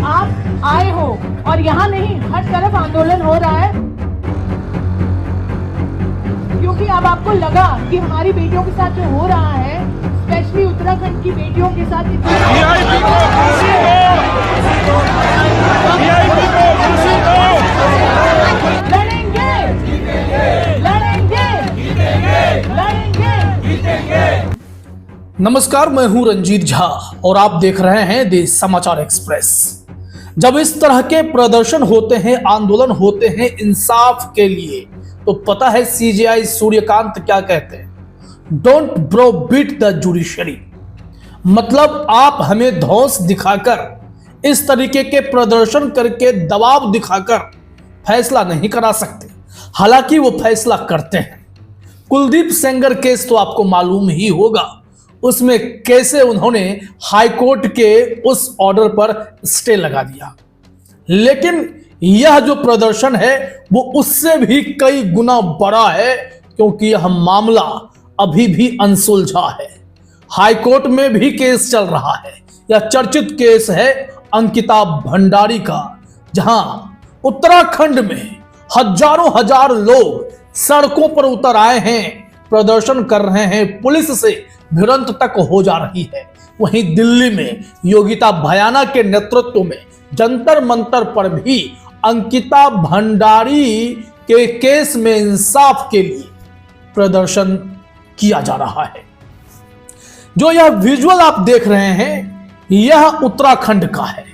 आप आए हो और यहाँ नहीं, हर तरफ आंदोलन हो रहा है, क्योंकि अब आपको लगा कि हमारी बेटियों के साथ जो हो रहा है, स्पेशली उत्तराखंड की बेटियों के साथ लड़ेंगे, लड़ेंगे, लड़ेंगे, लड़ेंगे। नमस्कार, मैं हूं रंजीत झा और आप देख रहे हैं देश समाचार एक्सप्रेस। जब इस तरह के प्रदर्शन होते हैं, आंदोलन होते हैं इंसाफ के लिए, तो पता है सीजेआई सूर्यकांत क्या कहते हैं? Don't bro beat the judiciary. मतलब आप हमें धौंस दिखाकर, इस तरीके के प्रदर्शन करके, दबाव दिखाकर फैसला नहीं करा सकते। हालांकि वो फैसला करते हैं। कुलदीप सेंगर केस तो आपको मालूम ही होगा, उसमें कैसे उन्होंने हाईकोर्ट के उस ऑर्डर पर स्टे लगा दिया। लेकिन यह जो प्रदर्शन है वो उससे भी कई गुना बड़ा है, क्योंकि यह मामला अभी भी अनसुलझा है। हाईकोर्ट में भी केस चल रहा है। यह चर्चित केस है अंकिता भंडारी का, जहां उत्तराखंड में हजारों हजार लोग सड़कों पर उतर आए हैं, प्रदर्शन कर रहे हैं, पुलिस से भिड़ंत तक हो जा रही है। वहीं दिल्ली में योगिता भयाना के नेतृत्व में जंतर मंतर पर भी अंकिता भंडारी के केस में इंसाफ के लिए प्रदर्शन किया जा रहा है। जो यह विजुअल आप देख रहे हैं, यह उत्तराखंड का है।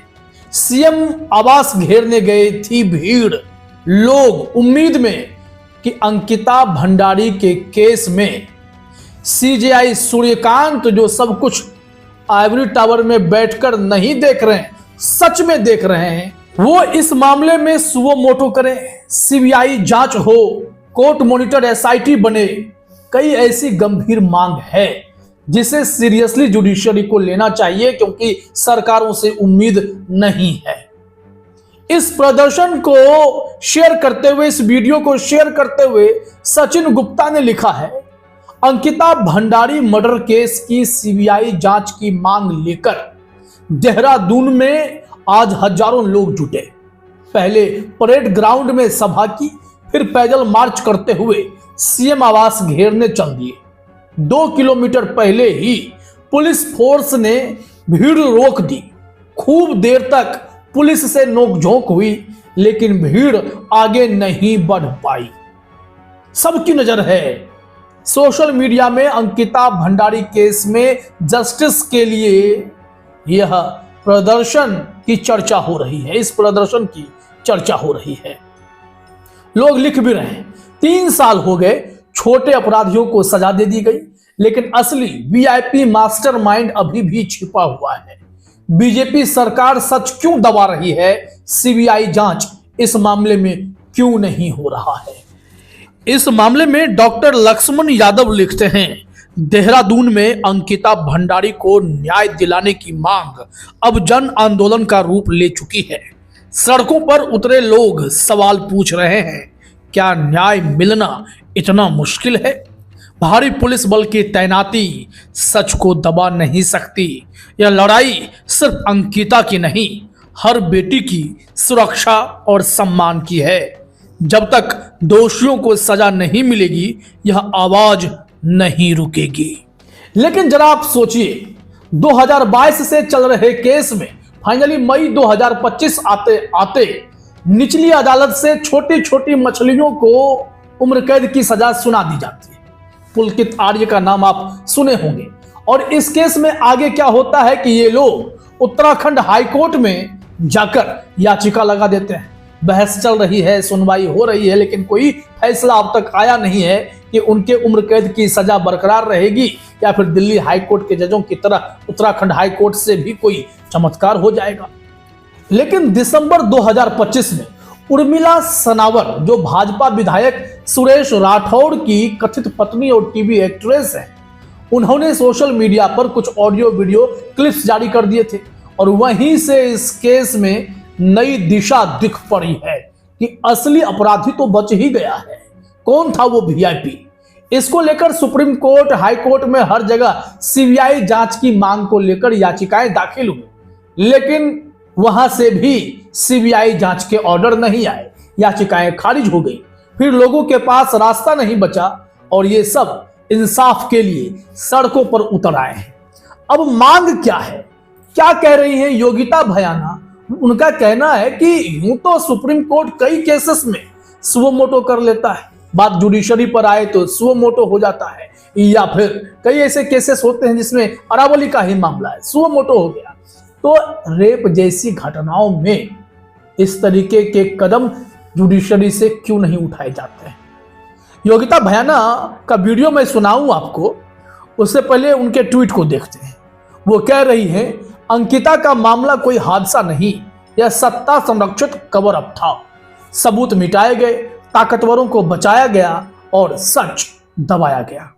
सीएम आवास घेरने गई थी भीड़, लोग उम्मीद में कि अंकिता भंडारी के केस में सीजेआई सूर्यकांत जो सब कुछ आइवरी टावर में बैठकर नहीं देख रहे हैं, सच में देख रहे हैं, वो इस मामले में सुओ मोटो करें, सीबीआई जांच हो, कोर्ट मॉनिटर एसआईटी बने। कई ऐसी गंभीर मांग है जिसे सीरियसली जुडिशरी को लेना चाहिए, क्योंकि सरकारों से उम्मीद नहीं है। इस प्रदर्शन को शेयर करते हुए, इस वीडियो को शेयर करते हुए सचिन गुप्ता ने लिखा है, अंकिता भंडारी मर्डर केस की सीबीआई जांच की मांग लेकर देहरादून में आज हजारों लोग जुटे। पहले परेड ग्राउंड में सभा की, फिर पैदल मार्च करते हुए सीएम आवास घेरने चल दिए। 2 किलोमीटर पहले ही पुलिस फोर्स ने भीड़ रोक दी। खूब देर तक पुलिस से नोकझोंक हुई, लेकिन भीड़ आगे नहीं बढ़ पाई। सबकी नजर है सोशल मीडिया में अंकिता भंडारी केस में जस्टिस के लिए। यह प्रदर्शन की चर्चा हो रही है, इस प्रदर्शन की चर्चा हो रही है। लोग लिख भी रहे हैं, 3 साल हो गए, छोटे अपराधियों को सजा दे दी गई, लेकिन असली वीआईपी मास्टरमाइंड अभी भी छिपा हुआ है। बीजेपी सरकार सच क्यों दबा रही है? सीबीआई जांच इस मामले में क्यों नहीं हो रहा है? इस मामले में डॉक्टर लक्ष्मण यादव लिखते हैं, देहरादून में अंकिता भंडारी को न्याय दिलाने की मांग अब जन आंदोलन का रूप ले चुकी है। सड़कों पर उतरे लोग सवाल पूछ रहे हैं, क्या न्याय मिलना इतना मुश्किल है? भारी पुलिस बल की तैनाती सच को दबा नहीं सकती। यह लड़ाई सिर्फ अंकिता की नहीं, हर बेटी की सुरक्षा और सम्मान की है। जब तक दोषियों को सजा नहीं मिलेगी, यह आवाज नहीं रुकेगी। लेकिन जरा आप सोचिए, 2022 से चल रहे केस में फाइनली मई 2025 आते आते निचली अदालत से छोटी छोटी मछलियों को उम्र कैद की सजा सुना दी जाती है। पुलकित आर्य का नाम आप सुने होंगे। और इस केस में आगे क्या होता है कि ये लोग उत्तराखंड हाईकोर्ट में जाकर याचिका लगा देते हैं। बहस चल रही है, सुनवाई हो रही है, लेकिन कोई फैसला अब तक आया नहीं है कि उनके उम्र कैद की सजा बरकरार रहेगी या फिर दिल्ली हाईकोर्ट के जजों की तरह उत्तराखंड हाईकोर्ट से भी कोई चमत्कार हो जाएगा। लेकिन दिसंबर 2025 में उर्मिला सनावर, जो भाजपा विधायक सुरेश राठौड़ की कथित पत्नी और टीवी एक्ट्रेस है, उन्होंने सोशल मीडिया पर कुछ ऑडियो वीडियो क्लिप्स जारी कर दिए थे और वहीं से इस केस में नई दिशा दिख पड़ी है कि असली अपराधी तो बच ही गया है। कौन था वो वीआईपी? इसको लेकर सुप्रीम कोर्ट, हाई कोर्ट में हर जगह सीबीआई जांच की मांग को लेकर याचिकाएं दाखिल हुई, लेकिन वहां से भी सीबीआई जांच के ऑर्डर नहीं आए, याचिकाएं खारिज हो गई, फिर लोगों के पास रास्ता नहीं बचा और ये सब इंसाफ के लिए सड़कों पर उतर आए हैं। अब मांग क्या है, क्या कह रही है योगिता भयाना? उनका कहना है कि यूं तो सुप्रीम कोर्ट कई केसेस में सुओ मोटो कर लेता है, बात जुडिशरी पर आए तो सुओ मोटो हो जाता है, या फिर कई ऐसे केसेस होते हैं जिसमें अरावली का ही मामला है, सुओ मोटो हो गया। तो रेप जैसी घटनाओं में इस तरीके के कदम जुडिशरी से क्यों नहीं उठाए जाते हैं? योगिता भयाना का वीडियो मैं सुनाऊं आपको, उससे पहले उनके ट्वीट को देखते हैं। वो कह रही है, अंकिता का मामला कोई हादसा नहीं, यह सत्ता संरक्षित कवर अप था। सबूत मिटाए गए, ताकतवरों को बचाया गया और सच दबाया गया।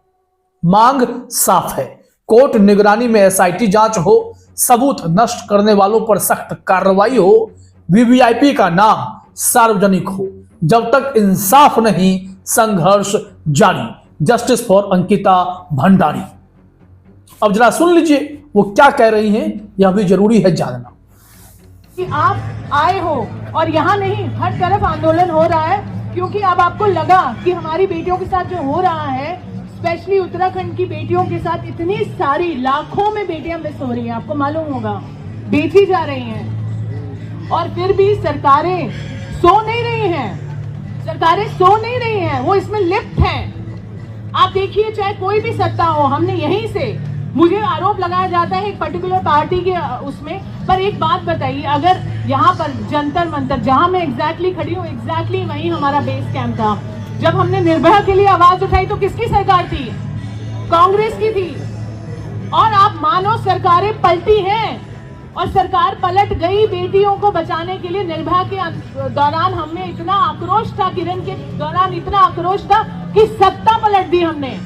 मांग साफ है, कोर्ट निगरानी में एसआईटी जांच हो, सबूत नष्ट करने वालों पर सख्त कार्रवाई हो, वीवीआईपी का नाम सार्वजनिक हो। जब तक इंसाफ नहीं, संघर्ष जारी। Justice for Ankita Bhandari. अब जरा सुन लीजिए वो क्या कह रही हैं, यह भी जरूरी है जानना। कि आप आए हो और यहाँ नहीं, हर तरफ आंदोलन हो रहा है, क्योंकि अब आपको लगा कि हमारी बेटियों के साथ जो हो रहा है, स्पेशली उत्तराखंड की बेटियों के साथ इतनी सारी लाखों में बेटियां मिस हो रही हैं, आपको मालूम होगा, बेची जा रही हैं, और फिर भी सरकारें सो नहीं रही हैं, सरकारें सो नहीं रही हैं, वो इसमें लिप्त हैं। आप देखिए, चाहे कोई भी सत्ता हो, हमने यहीं से, मुझे आरोप लगाया जाता है एक पर्टिकुलर पार्टी के उसमें, पर एक बात बताइए, अगर यहाँ पर जंतर मंतर, जहां मैं एग्जैक्टली खड़ी हूँ, एग्जैक्टली वहीं हमारा बेस कैंप था। जब हमने निर्भया के लिए आवाज उठाई तो किसकी सरकार थी? कांग्रेस की थी। और आप मानो सरकारें पलटी हैं, और सरकार पलट गई बेटियों को बचाने के लिए। निर्भया के दौरान हमें इतना आक्रोश था, किरण के दौरान इतना आक्रोश था कि सत्ता पलट दी हमने।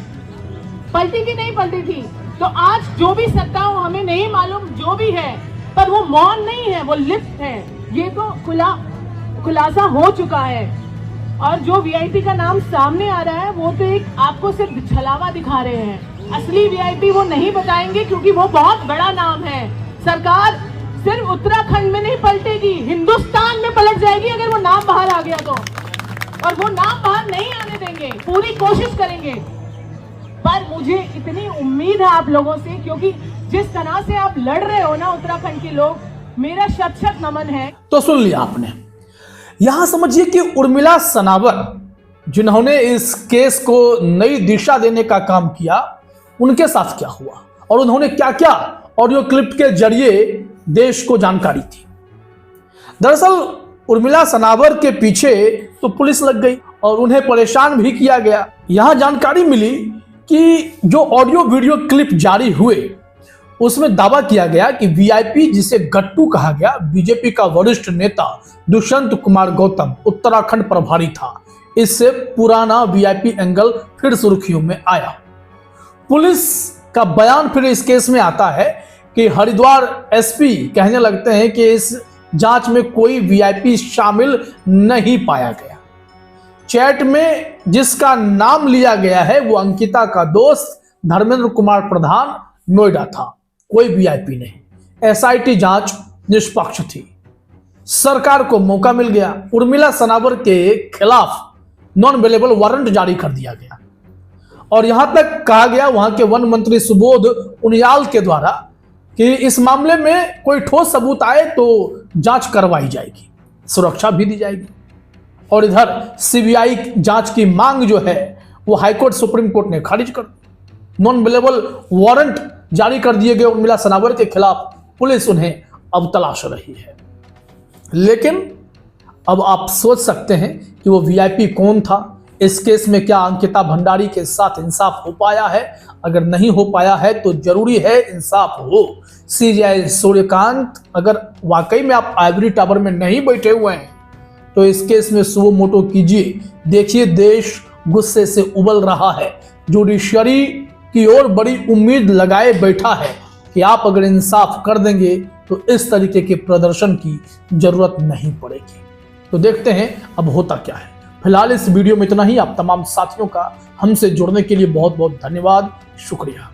पलटी की नहीं पलटी थी। तो आज जो भी सत्ता हो, हमें नहीं मालूम जो भी है, पर वो मौन नहीं है, वो लिप्त है। ये तो खुलासा हो चुका है। और जो वीआईपी का नाम सामने आ रहा है, वो तो एक आपको सिर्फ छलावा दिखा रहे हैं। असली वीआईपी वो नहीं बताएंगे, क्योंकि वो बहुत बड़ा नाम है। सरकार सिर्फ उत्तराखंड में नहीं पलटेगी, हिंदुस्तान में पलट जाएगी अगर वो नाम बाहर आ गया तो। और वो नाम बाहर नहीं आने देंगे, पूरी कोशिश करेंगे। पर मुझे इतनी उम्मीद है आप लोगों से, क्योंकि जिस तरह से आप लड़ रहे हो ना उत्तराखंड के लोग, मेरा शत शत नमन है। तो सुन लिया आपने। यहां समझिए कि उर्मिला सनावर, जिन्होंने इस केस को नई दिशा देने का काम किया, उनके साथ क्या हुआ और उन्होंने क्या क्या ऑडियो क्लिप के जरिए देश को जानकारी दी। दरअसल उर्मिला सनावर के पीछे तो पुलिस लग गई और उन्हें परेशान भी किया गया। यहां जानकारी मिली कि जो ऑडियो वीडियो क्लिप जारी हुए, उसमें दावा किया गया कि वीआईपी, जिसे गट्टू कहा गया, बीजेपी का वरिष्ठ नेता दुष्यंत कुमार गौतम उत्तराखंड प्रभारी था। इससे पुराना वीआईपी एंगल फिर सुर्खियों में आया। पुलिस का बयान फिर इस केस में आता है कि हरिद्वार एसपी कहने लगते हैं कि इस जांच में कोई वीआईपी शामिल नहीं पाया गया। चैट में जिसका नाम लिया गया है वो अंकिता का दोस्त धर्मेंद्र कुमार प्रधान नोएडा था, कोई वीआईपी नहीं। एसआईटी जांच निष्पक्ष थी, सरकार को मौका मिल गया। उर्मिला सनावर के खिलाफ नॉन अवेलेबल वारंट जारी कर दिया गया और यहां तक कहा गया वहां के वन मंत्री सुबोध उनियाल के द्वारा कि इस मामले में कोई ठोस सबूत आए तो जांच करवाई जाएगी, सुरक्षा भी दी जाएगी। और इधर सीबीआई जांच की मांग जो है वो हाईकोर्ट सुप्रीम कोर्ट ने खारिज कर दी। नॉन अवेलेबल वारंट जारी कर दिए गए उर्मिला सनावर के खिलाफ। पुलिस उन्हें अब तलाश रही है। लेकिन अब आप सोच सकते हैं कि वो वीआईपी कौन था। इस केस में क्या अंकिता भंडारी के साथ इंसाफ हो पाया है? अगर नहीं हो पाया है तो जरूरी है इंसाफ हो। सीजेआई सूर्यकांत, अगर वाकई में आप आइवरी टावर में नहीं बैठे हुए हैं तो इस केस में सुओ मोटो कीजिए। देखिए देश गुस्से से उबल रहा है। जुडिशरी की ओर बड़ी उम्मीद लगाए बैठा है कि आप अगर इंसाफ कर देंगे तो इस तरीके के प्रदर्शन की जरूरत नहीं पड़ेगी। तो देखते हैं अब होता क्या है। फिलहाल इस वीडियो में इतना ही। आप तमाम साथियों का हमसे जुड़ने के लिए बहुत बहुत धन्यवाद, शुक्रिया।